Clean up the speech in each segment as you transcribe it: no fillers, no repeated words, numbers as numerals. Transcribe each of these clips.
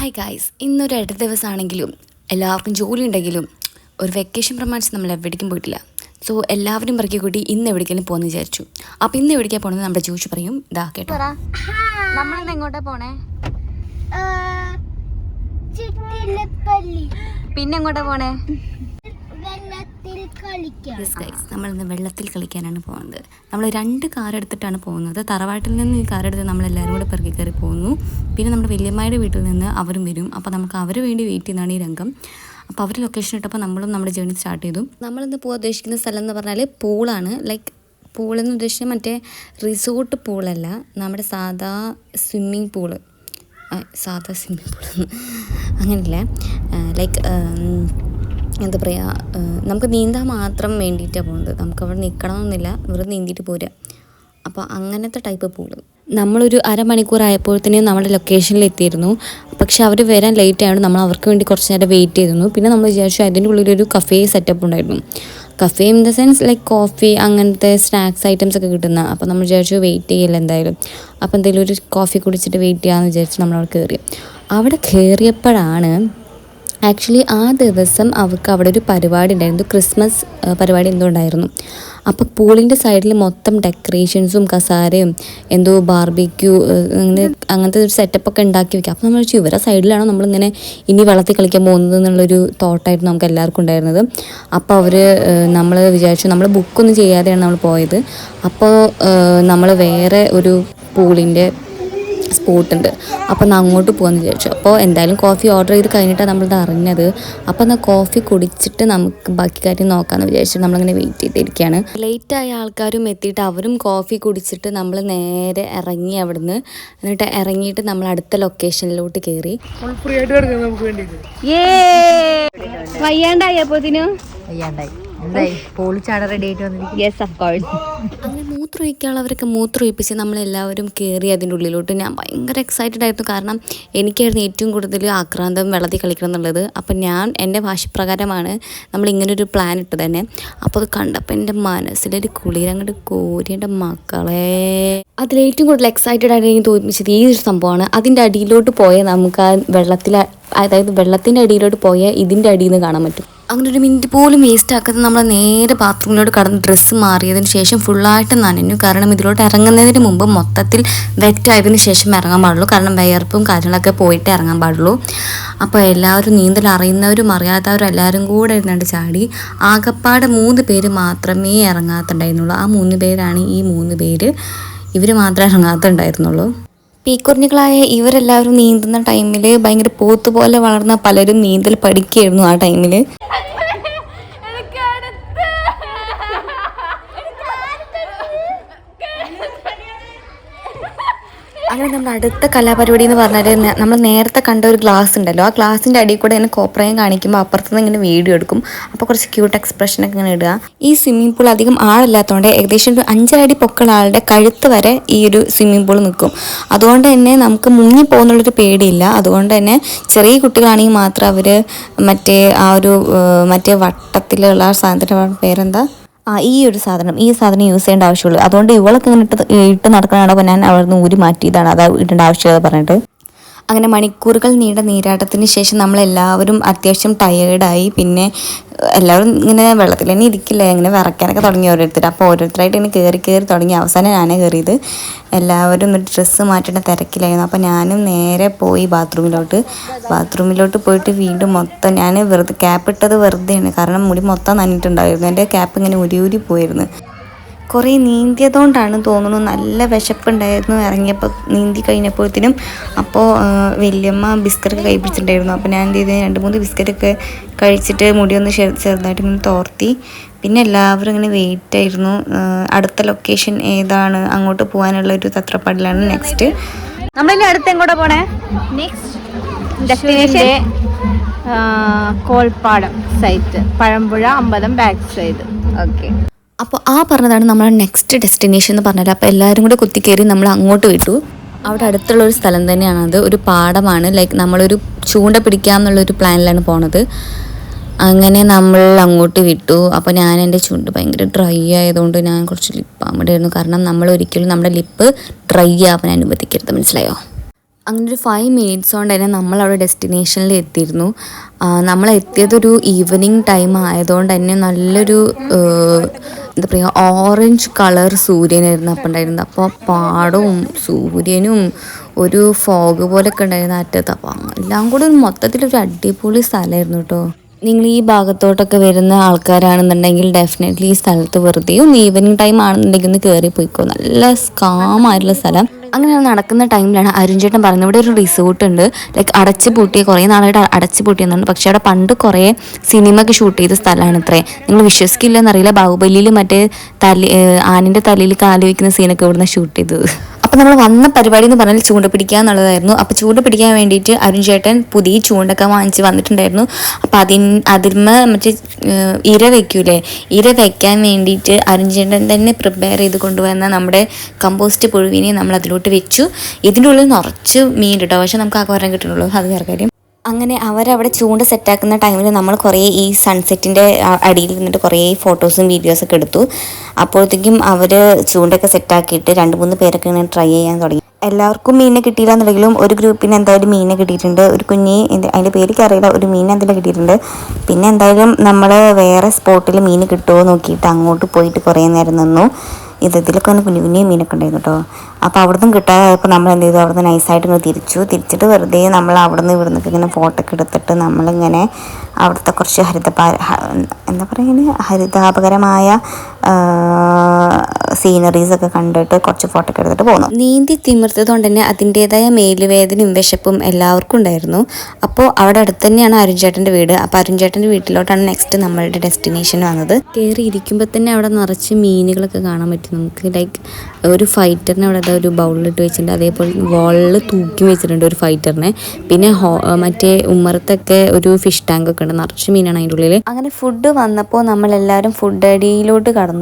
Hi guys, ഇന്നൊരു ഇട ദിവസമാണെങ്കിലും എല്ലാവർക്കും ജോലി ഉണ്ടെങ്കിലും ഒരു വെക്കേഷൻ പ്രമാണിച്ച് നമ്മൾ എവിടേക്കും പോയിട്ടില്ല. സോ എല്ലാവരും പറക്കി കൂട്ടി ഇന്ന് എവിടേക്കെങ്കിലും പോകുമെന്ന് വിചാരിച്ചു. അപ്പോൾ ഇന്ന് എവിടേക്കാണ് പോകണമെന്ന് നമ്മുടെ ജോഷി പറയും. ഇതാ കേട്ടോ, നമ്മളിന്ന് എങ്ങോട്ടാണ് പോണേ? പിന്നെ എങ്ങോട്ടാണ് പോണേ? നമ്മളിന്ന് വെള്ളത്തിൽ കളിക്കാനാണ് പോകുന്നത്. നമ്മൾ 2 കാർ എടുത്തിട്ടാണ് പോകുന്നത്. തറവാട്ടിൽ നിന്ന് ഈ കാർ എടുത്ത് നമ്മളെല്ലാവരും കൂടെ പെറുക്കി കയറി പോകുന്നു. പിന്നെ നമ്മുടെ വല്യമ്മയുടെ വീട്ടിൽ നിന്ന് അവരും വരും. അപ്പോൾ നമുക്ക് അവന് വേണ്ടി വെയിറ്റ് ചെയ്യുന്നതാണ് ഈ രംഗം. അപ്പോൾ അവർ ലൊക്കേഷൻ ഇട്ടപ്പോൾ നമ്മളും നമ്മുടെ ജേർണി സ്റ്റാർട്ട് ചെയ്തു. നമ്മളിന്ന് പോകാൻ ഉദ്ദേശിക്കുന്ന സ്ഥലം എന്ന് പറഞ്ഞാൽ പൂളാണ്. ലൈക്ക് പൂളെന്ന് ഉദ്ദേശിച്ചാൽ മറ്റേ റിസോർട്ട് പൂളല്ല, നമ്മുടെ സാധാ സ്വിമ്മിങ് പൂള്. അങ്ങനെയല്ല, ലൈക്ക് എന്താ പറയുക, നമുക്ക് നീന്താൻ മാത്രം വേണ്ടിയിട്ടാണ് പോകുന്നത്. നമുക്കവിടെ നിൽക്കണമെന്നില്ല, വെറുതെ നീന്തിയിട്ട് പോരുക. അപ്പോൾ അങ്ങനത്തെ ടൈപ്പ് പൂള്. നമ്മളൊരു അരമണിക്കൂർ ആയപ്പോഴത്തേനും നമ്മുടെ ലൊക്കേഷനിൽ എത്തിയിരുന്നു. പക്ഷെ അവർ വരാൻ ലേറ്റ് ആയതുകൊണ്ട് നമ്മൾ അവർക്ക് വേണ്ടി കുറച്ച് നേരം വെയിറ്റ് ചെയ്തിരുന്നു. പിന്നെ നമ്മൾ വിചാരിച്ചു അതിൻ്റെ ഉള്ളിലൊരു കഫേ സെറ്റപ്പ് ഉണ്ടായിരുന്നു. Cafe in the sense like coffee അങ്ങനത്തെ സ്നാക്സ് ഐറ്റംസ് ഒക്കെ കിട്ടുന്ന. അപ്പോൾ നമ്മൾ വിചാരിച്ചു വെയിറ്റ് ചെയ്യില്ല എന്തായാലും. അപ്പോൾ എന്തെങ്കിലും ഒരു കോഫി കുടിച്ചിട്ട് വെയിറ്റ് ചെയ്യാമെന്ന് വിചാരിച്ച് നമ്മളവിടെ കയറി. അവിടെ കയറിയപ്പോഴാണ് ആക്ച്വലി ആ ദിവസം അവർക്ക് അവിടെ ഒരു പരിപാടി ഉണ്ടായിരുന്നു, ക്രിസ്മസ് പരിപാടി എന്തോ ഉണ്ടായിരുന്നു. അപ്പോൾ പൂളിൻ്റെ സൈഡിൽ മൊത്തം ഡെക്കറേഷൻസും കസാരയും എന്തോ ബാർബിക്യൂ അങ്ങനത്തെ ഒരു സെറ്റപ്പൊക്കെ ഉണ്ടാക്കി വെക്കുക. അപ്പോൾ നമ്മൾ വെച്ചാൽ ഇവരുടെ സൈഡിലാണോ നമ്മളിങ്ങനെ ഇനി വെള്ളത്തിൽ കളിക്കാൻ പോകുന്നത് എന്നുള്ളൊരു തോട്ടായിരുന്നു നമുക്ക് എല്ലാവർക്കും ഉണ്ടായിരുന്നത്. അപ്പോൾ നമ്മൾ വിചാരിച്ചു, നമ്മൾ ബുക്കൊന്നും ചെയ്യാതെയാണ് നമ്മൾ പോയത്. അപ്പോൾ നമ്മൾ വേറെ ഒരു പൂളിൻ്റെ സ്പോട്ടുണ്ട്, അപ്പോൾ എന്നാൽ അങ്ങോട്ട് പോകാമെന്ന് വിചാരിച്ചു. അപ്പോൾ എന്തായാലും കോഫി ഓർഡർ ചെയ്ത് കഴിഞ്ഞിട്ടാണ് നമ്മളിത് അറിഞ്ഞത്. അപ്പോൾ എന്നാൽ കോഫി കുടിച്ചിട്ട് നമുക്ക് ബാക്കി കാര്യം നോക്കാമെന്ന് വിചാരിച്ചിട്ട് നമ്മളിങ്ങനെ വെയിറ്റ് ചെയ്തിരിക്കുകയാണ്. ലേറ്റായ ആൾക്കാരും എത്തിയിട്ട് അവരും കോഫി കുടിച്ചിട്ട് നമ്മൾ നേരെ ഇറങ്ങി അവിടുന്ന്. എന്നിട്ട് ഇറങ്ങിയിട്ട് നമ്മൾ അടുത്ത ലൊക്കേഷനിലോട്ട് കയറി. അങ്ങനെ മൂത്രമൊഴിക്കാനുള്ളവരൊക്കെ മൂത്രമൊഴിപ്പിച്ച് നമ്മളെല്ലാവരും കയറി അതിൻ്റെ ഉള്ളിലോട്ട്. ഞാൻ ഭയങ്കര എക്സൈറ്റഡ് ആയിരുന്നു, കാരണം എനിക്കായിരുന്നു ഏറ്റവും കൂടുതൽ ആക്രാന്തം വെള്ളത്തിൽ കളിക്കണം എന്നുള്ളത്. അപ്പം എൻ്റെ ഭാഷപ്രകാരമാണ് നമ്മളിങ്ങനൊരു പ്ലാൻ ഇട്ട് തന്നെ. അപ്പോൾ അത് കണ്ടപ്പോൾ എൻ്റെ മനസ്സിലൊരു കുളിരങ്ങോട്ട് കോരിയുടെ മക്കളെ. അതിലേറ്റവും കൂടുതൽ എക്സൈറ്റഡ് ആയിട്ട് എനിക്ക് തോന്നിപ്പിച്ചത് ഈ ഒരു സംഭവമാണ്. അതിൻ്റെ അടിയിലോട്ട് പോയാൽ നമുക്ക് ആ അതായത് വെള്ളത്തിൻ്റെ അടിയിലോട്ട് പോയാൽ ഇതിൻ്റെ അടിയിൽ നിന്ന് കാണാൻ പറ്റും. അങ്ങനെ ഒരു മിനിറ്റ് പോലും വേസ്റ്റ് ആക്കാതെ നമ്മൾ നേരെ ബാത്റൂമിലോട്ട് കടന്ന് ഡ്രസ്സ് മാറിയതിന് ശേഷം ഫുള്ളായിട്ട് നനഞ്ഞു. കാരണം ഇതിലോട്ട് ഇറങ്ങുന്നതിന് മുമ്പ് മൊത്തത്തിൽ വെറ്റായതിന് ശേഷം ഇറങ്ങാൻ പാടുള്ളൂ, കാരണം വിയർപ്പും കാര്യങ്ങളൊക്കെ പോയിട്ട് ഇറങ്ങാൻ പാടുള്ളൂ. അപ്പോൾ എല്ലാവരും നീന്തൽ അറിയുന്നവരും അറിയാത്തവരും എല്ലാവരും കൂടെ ഇരുന്നിട്ട് ചാടി. ആകപ്പാടെ 3 പേര് മാത്രമേ ഇറങ്ങാത്തുണ്ടായിരുന്നുള്ളൂ. ആ 3 പേരാണ് ഈ 3 പേര്. ഇവർ മാത്രമേ ഇറങ്ങാത്തുണ്ടായിരുന്നുള്ളൂ. പീക്കുറിഞ്ഞികളായ ഇവരെല്ലാവരും നീന്തുന്ന ടൈമിൽ ഭയങ്കര പോത്ത് പോലെ വളർന്ന പലരും നീന്തൽ പഠിക്കുകയായിരുന്നു ആ ടൈമിൽ. അങ്ങനെ നമ്മുടെ അടുത്ത കലാപരിപാടി എന്ന് പറഞ്ഞാൽ, നമ്മൾ നേരത്തെ കണ്ട ഒരു ഗ്ലാസ് ഉണ്ടല്ലോ, ആ ഗ്ലാസിൻ്റെ അടിയിൽ കൂടെ ഇങ്ങനെ കോപ്രയം കാണിക്കുമ്പോൾ അപ്പുറത്തുനിന്ന് ഇങ്ങനെ വീഡിയോ എടുക്കും. അപ്പോൾ കുറച്ച് ക്യൂട്ട് എക്സ്പ്രഷനൊക്കെ ഇങ്ങനെ ഇടുക. ഈ സ്വിമ്മിംഗ് പൂൾ അധികം ആളില്ലാത്തതുകൊണ്ട് ഏകദേശം ഒരു 5 അടി പൊക്കൾ ആളുടെ കഴുത്ത് വരെ ഈ ഒരു സ്വിമ്മിംഗ് പൂൾ നിൽക്കും. അതുകൊണ്ട് തന്നെ നമുക്ക് മുങ്ങിപ്പോകുന്നുള്ളൊരു പേടിയില്ല. അതുകൊണ്ട് തന്നെ ചെറിയ കുട്ടികളാണെങ്കിൽ മാത്രം അവർ മറ്റേ വട്ടത്തിലുള്ള സാധനത്തിൻ്റെ പേരെന്താ, ഈ സാധനം യൂസ് ചെയ്യേണ്ട ആവശ്യമുള്ളൂ. അതുകൊണ്ട് ഇവളൊക്കെ ഇങ്ങനെ ഇട്ട് നടക്കണതാണ്. അപ്പോൾ ഞാൻ അവിടുന്ന് ഊരി മാറ്റിയതാണ്, അത് ഇടേണ്ട ആവശ്യത പറഞ്ഞിട്ട്. അങ്ങനെ മണിക്കൂറുകൾ നീണ്ട നീരാട്ടത്തിന് ശേഷം നമ്മളെല്ലാവരും അത്യാവശ്യം ടയേർഡായി. പിന്നെ എല്ലാവരും ഇങ്ങനെ വെള്ളത്തിൽ തന്നെ ഇരിക്കില്ല, ഇങ്ങനെ വിറയ്ക്കാനൊക്കെ തുടങ്ങി ഓരോരുത്തർ. അപ്പോൾ ഓരോരുത്തരായിട്ട് ഇങ്ങനെ കയറി തുടങ്ങി. അവസാനം ഞാനേ കയറിയത്. എല്ലാവരും ഡ്രസ്സ് മാറ്റേണ്ട തിരക്കിലായിരുന്നു. അപ്പോൾ ഞാനും നേരെ പോയി ബാത്റൂമിലോട്ട് പോയിട്ട് വീണ്ടും മൊത്തം ഞാൻ ക്യാപ്പ് ഇട്ടത് വെറുതെയാണ്, കാരണം മുടി മൊത്തം നനഞ്ഞിട്ടുണ്ടായിരുന്നു. എൻ്റെ ക്യാപ്പ് ഇങ്ങനെ ഉരി പോയിരുന്നു. കുറേ നീന്തിയതുകൊണ്ടാണ് തോന്നുന്നു, നല്ല വിശപ്പുണ്ടായിരുന്നു ഇറങ്ങിയപ്പോൾ, നീന്തി കഴിഞ്ഞപ്പോഴത്തേനും. അപ്പോൾ വല്യമ്മ ബിസ്ക്കറ്റൊക്കെ കഴിപ്പിച്ചിട്ടുണ്ടായിരുന്നു. അപ്പോൾ ഞാൻ എന്ത് ചെയ്ത് 2-3 ബിസ്ക്കറ്റൊക്കെ കഴിച്ചിട്ട് മുടിയൊന്ന് ചെറുതായിട്ട് ഇങ്ങനെ തോർത്തി. പിന്നെ എല്ലാവരും ഇങ്ങനെ വെയിറ്റ് ആയിരുന്നു. അടുത്ത ലൊക്കേഷൻ ഏതാണ്, അങ്ങോട്ട് പോകാനുള്ള ഒരു തത്രപ്പാടിലാണ്. നെക്സ്റ്റ് നമ്മളിനി അടുത്ത് എങ്ങോട്ടാ പോണേ? നെക്സ്റ്റ് ഡെസ്റ്റിനേഷൻ കോൾപ്പാടം സൈറ്റ്, പഴമ്പുഴ അമ്പലം ബാക്ക് സൈഡ്. ഓക്കെ, അപ്പോൾ പറഞ്ഞതാണ് നമ്മുടെ നെക്സ്റ്റ് ഡെസ്റ്റിനേഷൻ എന്ന് പറഞ്ഞാൽ. അപ്പോൾ എല്ലാവരും കൂടെ കുത്തിക്കയറി നമ്മൾ അങ്ങോട്ട് വിട്ടു. അവിടെ അടുത്തുള്ളൊരു സ്ഥലം തന്നെയാണത്, ഒരു പാടമാണ്. ലൈക്ക് നമ്മളൊരു ചൂണ്ട പിടിക്കാമെന്നുള്ളൊരു പ്ലാനിലാണ് പോണത്. അങ്ങനെ നമ്മൾ അങ്ങോട്ട് വിട്ടു. അപ്പോൾ ഞാൻ എൻ്റെ ചുണ്ട് ഭയങ്കര ഡ്രൈ ആയതുകൊണ്ട് ഞാൻ കുറച്ച് ലിപ്പ് ബാം ഇടായിരുന്നു, കാരണം നമ്മൾ ഒരിക്കലും നമ്മുടെ ലിപ്പ് ഡ്രൈ ആവാൻ അനുവദിക്കരുത്, മനസ്സിലായോ? അങ്ങനെ ഒരു 5 മിനിറ്റ്സ് കൊണ്ട് തന്നെ നമ്മളവിടെ ഡെസ്റ്റിനേഷനിൽ എത്തിയിരുന്നു. നമ്മൾ എത്തിയതൊരു ഈവനിങ് ടൈം ആയതുകൊണ്ട് തന്നെ നല്ലൊരു എന്താ പറയുക ഓറഞ്ച് കളർ സൂര്യനായിരുന്നു അപ്പം ഉണ്ടായിരുന്നത്. അപ്പോൾ പാടവും സൂര്യനും ഒരു ഫോഗ് പോലെയൊക്കെ ഉണ്ടായിരുന്ന അറ്റത്ത്. അപ്പോൾ എല്ലാം കൂടി മൊത്തത്തിലൊരു അടിപൊളി സ്ഥലമായിരുന്നു കേട്ടോ. നിങ്ങൾ ഈ ഭാഗത്തോട്ടൊക്കെ വരുന്ന ആൾക്കാരാണെന്നുണ്ടെങ്കിൽ ഡെഫിനറ്റ്ലി ഈ സ്ഥലത്ത് വെറുതെ ഒന്ന് ഈവനിങ് ടൈം ആണെന്നുണ്ടെങ്കിൽ ഒന്ന് കയറി പോയിക്കോ. നല്ല കാമായിട്ടുള്ള സ്ഥലം. അങ്ങനെ നടക്കുന്ന ടൈമിലാണ് അരുൺചേട്ടൻ പറയുന്നത് ഇവിടെ ഒരു റിസോർട്ട് ഉണ്ട്, ലൈക്ക് അടച്ചു പൂട്ടിയ കുറേ നാളായിട്ട് അടച്ചു പൂട്ടിയെന്നുണ്ട്. പക്ഷേ അവിടെ പണ്ട് കുറേ സിനിമ ഒക്കെ ഷൂട്ട് ചെയ്ത സ്ഥലമാണ് ഇത്രേ. നിങ്ങൾ വിശ്വസിക്കില്ലെന്നറിയില്ല, ബാഹുബലിയിൽ മറ്റേ ആനിൻ്റെ തലയിൽ കാല് വയ്ക്കുന്ന സീനൊക്കെ ഇവിടുന്ന് ഷൂട്ട് ചെയ്തത്. അപ്പോൾ നമ്മൾ വന്ന പരിപാടി എന്ന് പറഞ്ഞാൽ ചൂണ്ട പിടിക്കുക എന്നുള്ളതായിരുന്നു. അപ്പോൾ ചൂണ്ട പിടിക്കാൻ വേണ്ടിയിട്ട് അരുൺചേട്ടൻ പുതിയ ചൂണ്ടൊക്കെ വാങ്ങിച്ച് വന്നിട്ടുണ്ടായിരുന്നു. അപ്പോൾ അതിന്മ മറ്റേ ഇര വയ്ക്കൂലേ, ഇര വയ്ക്കാൻ വേണ്ടിയിട്ട് അരുൺചേട്ടൻ തന്നെ പ്രിപ്പയർ ചെയ്ത് കൊണ്ടുവന്ന നമ്മുടെ കമ്പോസ്റ്റ് പുഴുവിനെ നമ്മൾ അതിലോട്ട് വെച്ചു. ഇതിൻ്റെ ഉള്ളിൽ നിറച്ച് മീൻ കിട്ടും, പക്ഷേ നമുക്ക് ആ കുറേ കിട്ടുന്നുള്ളൂ, അത് വേറെ കാര്യം. അങ്ങനെ അവരവിടെ ചൂണ്ട സെറ്റാക്കുന്ന ടൈമിൽ നമ്മൾ കുറേ ഈ സൺസെറ്റിൻ്റെ അടിയിൽ നിന്നിട്ട് കുറേ ഫോട്ടോസും വീഡിയോസൊക്കെ എടുത്തു. അപ്പോഴത്തേക്കും അവർ ചൂണ്ടൊക്കെ സെറ്റാക്കിയിട്ട് 2-3 പേരൊക്കെ ഇങ്ങനെ ട്രൈ ചെയ്യാൻ തുടങ്ങി. എല്ലാവർക്കും മീനെ കിട്ടിയില്ല എന്നുണ്ടെങ്കിലും ഒരു ഗ്രൂപ്പിന് എന്തായാലും മീനെ കിട്ടിയിട്ടുണ്ട്. ഒരു കുഞ്ഞി അതിൻ്റെ പേരൊക്കെ അറിയില്ല, ഒരു മീൻ എന്തെങ്കിലും കിട്ടിയിട്ടുണ്ട്. പിന്നെ എന്തായാലും നമ്മൾ വേറെ സ്പോട്ടിൽ മീൻ കിട്ടുമോ നോക്കിയിട്ട് അങ്ങോട്ട് പോയിട്ട് കുറേ നേരം നിന്നു. ഇതിലൊക്കെ ഒന്ന് കുഞ്ഞു കുഞ്ഞു മീനൊക്കെ ഉണ്ടായിരുന്നു കേട്ടോ. അപ്പോൾ അവിടുന്ന് കിട്ടാതായപ്പോൾ നമ്മൾ എന്ത് ചെയ്തു, അവിടുന്ന് നൈസായിട്ട് ഇങ്ങനെ തിരിച്ചിട്ട് വെറുതെ നമ്മൾ അവിടുന്ന് ഇവിടുന്നൊക്കെ ഇങ്ങനെ ഫോട്ടോ ഒക്കെ എടുത്തിട്ട് നമ്മളിങ്ങനെ അവിടുത്തെ കുറച്ച് എന്താ പറയുക ഹരിതാപകരമായ സീനറീസൊക്കെ കണ്ടിട്ട് കുറച്ച് ഫോട്ടോ ഒക്കെ എടുത്തിട്ട് പോകുന്നു. നീന്തി തിമിർത്തത് കൊണ്ട് തന്നെ അതിൻ്റേതായ മേലുവേദനയും വിശപ്പും എല്ലാവർക്കും ഉണ്ടായിരുന്നു. അപ്പോൾ അവിടെ അടുത്ത് തന്നെയാണ് അരുൺചേട്ടൻ്റെ വീട്. അപ്പോൾ അരുൺചേട്ടൻ്റെ വീട്ടിലോട്ടാണ് നെക്സ്റ്റ് നമ്മളുടെ ഡെസ്റ്റിനേഷൻ വന്നത്. കയറി ഇരിക്കുമ്പോൾ തന്നെ അവിടെ നിറച്ച് മീനുകളൊക്കെ കാണാൻ പറ്റും നമുക്ക്. ലൈക്ക് ഒരു ഫൈറ്ററിനെ അവിടെ ഒരു ബൗളിലിട്ട് വെച്ചിട്ടുണ്ട്, അതേപോലെ വാളിൽ തൂക്കി വെച്ചിട്ടുണ്ട് ഒരു ഫൈറ്ററിനെ. പിന്നെ മറ്റേ ഉമ്മറത്തൊക്കെ ഒരു ഫിഷ് ടാങ്ക് ഒക്കെ ഉണ്ട്, നിറച്ച് മീനാണ് അതിൻ്റെ ഉള്ളിൽ. അങ്ങനെ ഫുഡ് വന്നപ്പോൾ നമ്മളെല്ലാവരും ഫുഡ് അടിയിലോട്ട് കടന്നു.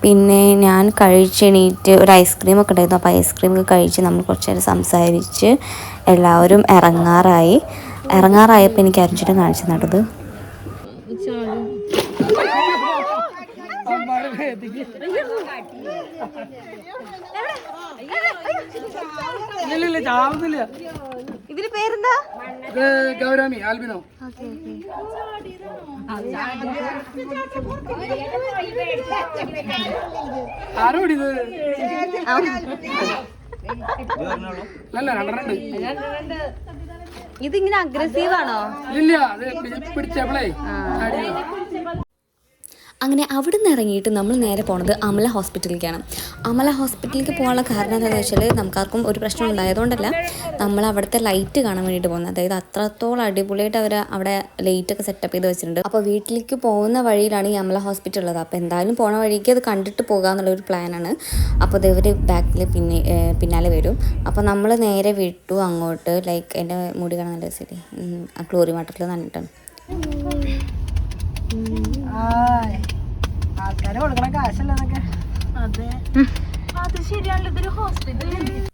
പിന്നെ ഞാൻ കഴിച്ചെണീറ്റ് ഒരു ഐസ്ക്രീമൊക്കെ ഉണ്ടായിരുന്നു. അപ്പോൾ ഐസ്ക്രീമൊക്കെ കഴിച്ച് നമ്മൾ കുറച്ച് നേരം സംസാരിച്ച് എല്ലാവരും ഇറങ്ങാറായപ്പോൾ എനിക്ക് അരുൺചേട്ടൻ കാണിച്ചു നട്ടത്. ഇതിന് പേരെന്താ? Gourami albino. ആരോട് ഇത്? അല്ല 2 ഇതിങ്ങനെ അഗ്രസീവ് ആണോ? ഇല്ല, അത് പിടിച്ചപ്പോളേ. അങ്ങനെ അവിടെ നിന്ന് ഇറങ്ങിയിട്ട് നമ്മൾ നേരെ പോണത് അമല ഹോസ്പിറ്റലിലേക്കാണ്. അമല ഹോസ്പിറ്റലിലേക്ക് പോകാനുള്ള കാരണം എന്താണെന്ന് വെച്ചാൽ നമുക്കാർക്കും ഒരു പ്രശ്നം ഉണ്ടായതുകൊണ്ടല്ല, നമ്മൾ അവിടുത്തെ ലൈറ്റ് കാണാൻ വേണ്ടിയിട്ട് പോകുന്നത്. അതായത് അത്രത്തോളം അടിപൊളിയായിട്ട് അവർ അവിടെ ലൈറ്റൊക്കെ സെറ്റപ്പ് ചെയ്ത് വെച്ചിട്ടുണ്ട്. അപ്പോൾ വീട്ടിലേക്ക് പോകുന്ന വഴിയിലാണ് ഈ അമല ഹോസ്പിറ്റൽ ഉള്ളത്. അപ്പോൾ എന്തായാലും പോണ വഴിക്ക് അത് കണ്ടിട്ട് പോകാമെന്നുള്ളൊരു പ്ലാനാണ്. അപ്പോൾ ഇവർ ബാക്കിൽ പിന്നാലെ വരും. അപ്പോൾ നമ്മൾ നേരെ വിട്ടു അങ്ങോട്ട്. ലൈക്ക് എൻ്റെ മുടി കാണാൻ നല്ല രസമില്ലേ, ആ ക്ലോറി വാട്ടറിൽ നന്നിട്ടാണ്.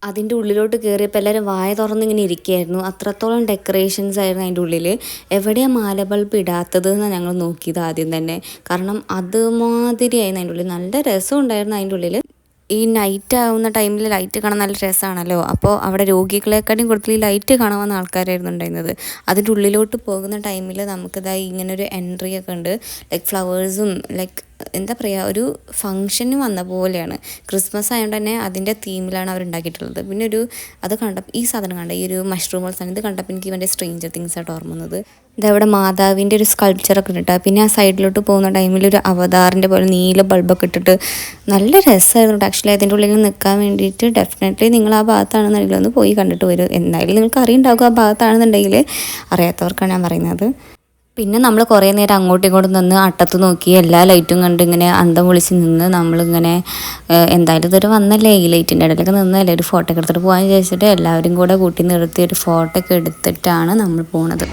അതിൻ്റെ ഉള്ളിലോട്ട് കയറിയപ്പോൾ എല്ലാവരും വായ തുറന്നിങ്ങനെ ഇരിക്കുകയായിരുന്നു. അത്രത്തോളം ഡെക്കറേഷൻസ് ആയിരുന്നു അതിൻ്റെ ഉള്ളിൽ. എവിടെയാണ് മാല ബൾബ് ഇടാത്തത് എന്നാണ് ഞങ്ങൾ നോക്കിയത് ആദ്യം തന്നെ. കാരണം അതുമാതിരിയായിരുന്നു അതിൻ്റെ ഉള്ളിൽ. നല്ല രസം ഉണ്ടായിരുന്നു അതിൻ്റെ ഉള്ളിൽ. ഈ നൈറ്റ് ആവുന്ന ടൈമിൽ ലൈറ്റ് കാണാൻ നല്ല രസമാണല്ലോ. അപ്പോൾ അവിടെ രോഗികളെക്കാട്ടും കൂടുതൽ ഈ ലൈറ്റ് കാണാൻ വന്ന ആൾക്കാരായിരുന്നു ഉണ്ടായിരുന്നത്. അതിൻ്റെ ഉള്ളിലോട്ട് പോകുന്ന ടൈമിൽ നമുക്കിതാ ഇങ്ങനൊരു എൻട്രി ഒക്കെ ഉണ്ട്. ലൈക്ക് ഫ്ലവേഴ്സും ലൈക്ക് എന്താ പറയുക, ഒരു ഫങ്ഷന് വന്ന പോലെയാണ്. ക്രിസ്മസ് ആയതുകൊണ്ട് തന്നെ അതിൻ്റെ തീമിലാണ് അവർ ഉണ്ടാക്കിയിട്ടുള്ളത്. പിന്നെ അത് കണ്ടപ്പോൾ ഈ സാധനം കണ്ട ഈ ഒരു മഷ്റൂം പോലത്തെ ഇത് കണ്ടപ്പോൾ എനിക്ക് ഇവൻ്റെ സ്ട്രേഞ്ചർ തിങ്സ് ആയിട്ട് ഓർമ്മ വന്നത്. ഇതവിടെ മാതാവിൻ്റെ ഒരു സ്കൾപ്ചറൊക്കെ ഇട്ടിട്ട്, പിന്നെ ആ സൈഡിലോട്ട് പോകുന്ന ടൈമിൽ ഒരു അവതാറിൻ്റെ പോലെ നീല ബൾബൊക്കെ ഇട്ടിട്ട് നല്ല രസമായിരുന്നു. ആക്ച്വലി അതിൻ്റെ ഉള്ളിൽ നിൽക്കാൻ വേണ്ടിയിട്ട് ഡെഫിനറ്റ്ലി നിങ്ങൾ ആ ഭാഗത്താണെന്നുണ്ടെങ്കിൽ ഒന്ന് പോയി കണ്ടിട്ട് വരും. എന്തായാലും നിങ്ങൾക്ക് അറിയുണ്ടാകും ആ ഭാഗത്താണെന്നുണ്ടെങ്കിൽ. അറിയാത്തവർക്കാണ് ഞാൻ പറയുന്നത്. പിന്നെ നമ്മൾ കുറേ നേരം അങ്ങോട്ടും ഇങ്ങോട്ടും നിന്ന് അട്ടത്ത് നോക്കി എല്ലാ ലൈറ്റും കണ്ട് ഇങ്ങനെ അന്തം വിളിച്ച് നിന്ന് നമ്മളിങ്ങനെ എന്തായാലും ഇതൊരു വന്നല്ലേ, ഈ ലൈറ്റിൻ്റെ ഇടയിലൊക്കെ നിന്നല്ലേ ഒരു ഫോട്ടോ ഒക്കെ എടുത്തിട്ട് പോകാൻ വിചാരിച്ചിട്ട് എല്ലാവരും കൂടെ കൂട്ടി നിർത്തി ഒരു ഫോട്ടോ ഒക്കെ എടുത്തിട്ടാണ് നമ്മൾ പോണത്.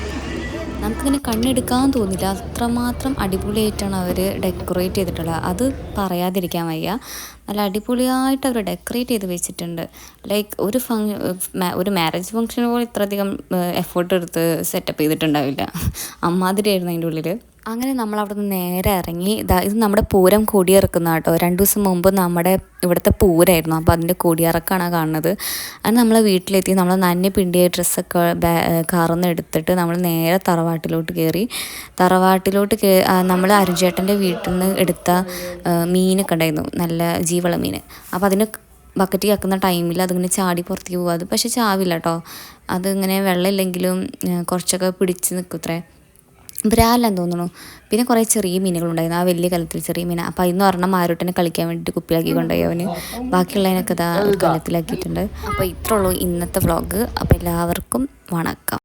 നമുക്കിങ്ങനെ കണ്ണെടുക്കാൻ തോന്നില്ല, അത്രമാത്രം അടിപൊളിയായിട്ടാണ് അവർ ഡെക്കറേറ്റ് ചെയ്തിട്ടുള്ളത്. അത് പറയാതിരിക്കാൻ വയ്യ. നല്ല അടിപൊളിയായിട്ട് അവർ ഡെക്കറേറ്റ് ചെയ്ത് വെച്ചിട്ടുണ്ട്. ലൈക്ക് ഒരു മാരേജ് ഫംഗ്ഷന് പോലെ ഇത്രയധികം എഫേർട്ട് എടുത്ത് സെറ്റപ്പ് ചെയ്തിട്ടുണ്ടാവില്ല. അമ്മാതിരിയായിരുന്നു അതിൻ്റെ ഉള്ളിൽ. അങ്ങനെ നമ്മളവിടെ നിന്ന് നേരെ ഇറങ്ങി ഇത് നമ്മുടെ പൂരം കൊടിയിറക്കുന്ന കേട്ടോ. 2 ദിവസം മുമ്പ് നമ്മുടെ ഇവിടുത്തെ പൂരമായിരുന്നു. അപ്പോൾ അതിൻ്റെ കൊടിയിറക്കാണ് കാണുന്നത്. അത് നമ്മളെ വീട്ടിലെത്തി നമ്മൾ നന്നെ പിണ്ടിയ ഡ്രസ്സൊക്കെ കാറിൽ നിന്ന് എടുത്തിട്ട് നമ്മൾ നേരെ തറവാട്ടിലോട്ട് കയറി. നമ്മൾ അരുൺചേട്ടൻ്റെ വീട്ടിൽ നിന്ന് എടുത്ത മീനൊക്കെ ഉണ്ടായിരുന്നു, നല്ല ജീവള മീൻ. അപ്പോൾ അതിന് ബക്കറ്റ് കക്കുന്ന ടൈമിൽ അതിങ്ങനെ ചാടി പുറത്തേക്ക് പോകും. അത് പക്ഷേ ചാവില്ല കേട്ടോ, അതിങ്ങനെ വെള്ളമില്ലെങ്കിലും കുറച്ചൊക്കെ പിടിച്ച് നിൽക്കുത്രേ. ബ്രാലെന്ന് തോന്നുന്നു. പിന്നെ കുറേ ചെറിയ മീനുകളുണ്ടായിരുന്നു, ആ വലിയ കലത്തിൽ ചെറിയ മീൻ. അപ്പോൾ അതിന്ന് ഒരെണ്ണം മാരോട്ടനെ കളിക്കാൻ വേണ്ടിയിട്ട് കുപ്പിലാക്കി കൊണ്ടുപോയി അവന്. ബാക്കിയുള്ളതിനൊക്കെ കലത്തിലാക്കിയിട്ടുണ്ട്. അപ്പോൾ ഇത്രേ ഉള്ളൂ ഇന്നത്തെ വ്ളോഗ്. അപ്പോൾ എല്ലാവർക്കും വണക്കം.